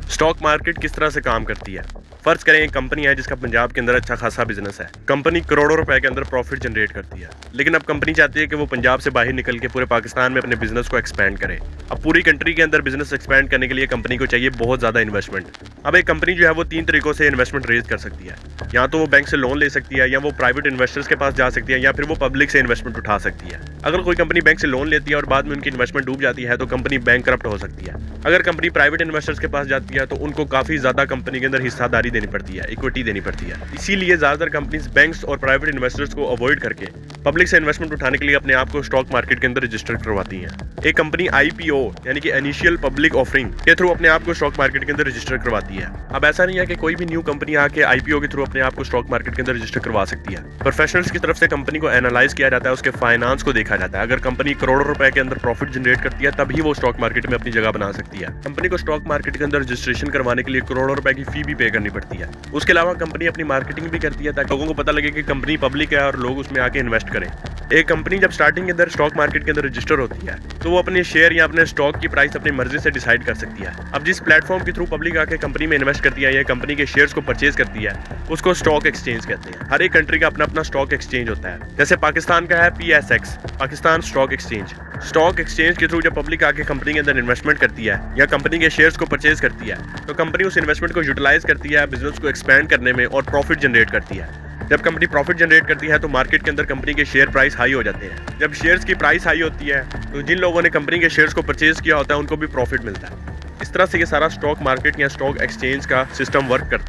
Stock market किस तरह से काम करती है। फर्ज करें एक कंपनी है जिसका पंजाब के अंदर अच्छा खासा बिजनेस है। कंपनी करोड़ों रुपए के अंदर प्रॉफिट जनरेट करती है, लेकिन अब कंपनी चाहती है कि वो पंजाब से बाहर निकल के पूरे पाकिस्तान में अपने बिजनेस को एक्सपेंड करे। अब पूरी कंट्री के अंदर बिजनेस एक्सपेंड करने के लिए कंपनी को चाहिए बहुत ज्यादा इन्वेस्टमेंट। अब एक कंपनी जो है वो 3 तरीकों से इन्वेस्टमेंट रेज कर सकती है। या तो वो बैंक से लोन ले सकती है, या वो प्राइवेट इन्वेस्टर्स के पास जा सकती है, या फिर वो पब्लिक से इन्वेस्टमेंट उठा सकती है। अगर कोई कंपनी बैंक से लोन लेती है और बाद में उनकी इन्वेस्टमेंट डूब जाती है तो कंपनी बैंकरप्ट हो सकती है। अगर कंपनी प्राइवेट इन्वेस्टर्स के पास जाती है तो उनको काफी ज्यादा कंपनी के अंदर हिस्सादारी देनी पड़ती है, इक्विटी देनी पड़ती है। इसीलिए ज्यादातर कंपनीज बैंक्स और प्राइवेट इन्वेस्टर्स को अवॉइड करके पब्लिक से इन्वेस्टमेंट उठाने के लिए अपने आप को स्टॉक मार्केट के अंदर रजिस्टर करवाती है। एक कंपनी IPO यानी कि इनिशियल पब्लिक ऑफरिंग के थ्रू अपने आप को स्टॉक मार्केट के अंदर रजिस्टर करवाती है। अब ऐसा नहीं है कि कोई भी न्यू कंपनी आके IPO के थ्रू अपने आप को स्टॉक मार्केट के अंदर रजिस्टर करवा सकती है। प्रोफेशनल्स की तरफ से कंपनी को एनालाइज किया जाता है, उसके फाइनेंस को देखा जाता है। अगर कंपनी करोड़ों रुपए के अंदर प्रॉफिट जनरेट करती है तभी वो स्टॉक मार्केट में अपनी जगह बना सकती है। कंपनी को स्टॉक मार्केट के अंदर रजिस्ट्रेशन करवाने के लिए करोड़ों रुपए की फी भी पे करनी पड़ती है। उसके अलावा कंपनी अपनी मार्केटिंग भी करती है ताकि लोगों को पता लगे कि कंपनी पब्लिक है और लोग उसमें आके इन्वेस्ट करें। एक कंपनी जब स्टार्टिंग के अंदर स्टॉक मार्केट के अंदर रजिस्टर होती है तो वो अपने शेयर या अपने स्टॉक की प्राइस अपनी मर्जी से डिसाइड कर सकती है। अब जिस प्लेटफॉर्म के थ्रू पब्लिक आके कंपनी में इन्वेस्ट करती है या कंपनी के शेयर्स को परचेज करती है उसको स्टॉक एक्सचेंज कहते हैं। हर एक कंट्री का अपना अपना स्टॉक एक्सचेंज होता है। जैसे पाकिस्तान का है PSX, Pakistan stock exchange. Stock exchange के थ्रू जब पब्लिक आके कंपनी के अंदर इन्वेस्टमेंट करती है या कंपनी के शेयर्स को परचेज करती है तो कंपनी उस इन्वेस्टमेंट को यूटिलाइज करती है बिजनेस को एक्सपेंड करने में और प्रॉफिट जनरेट करती है। जब कंपनी प्रॉफिट जनरेट करती है तो मार्केट के अंदर कंपनी के शेयर प्राइस हाई हो जाते हैं। जब शेयर्स की प्राइस हाई होती है तो जिन लोगों ने कंपनी के शेयर्स को परचेज किया होता है उनको भी प्रॉफिट मिलता है। इस तरह से ये सारा स्टॉक मार्केट या स्टॉक एक्सचेंज का सिस्टम वर्क करता है।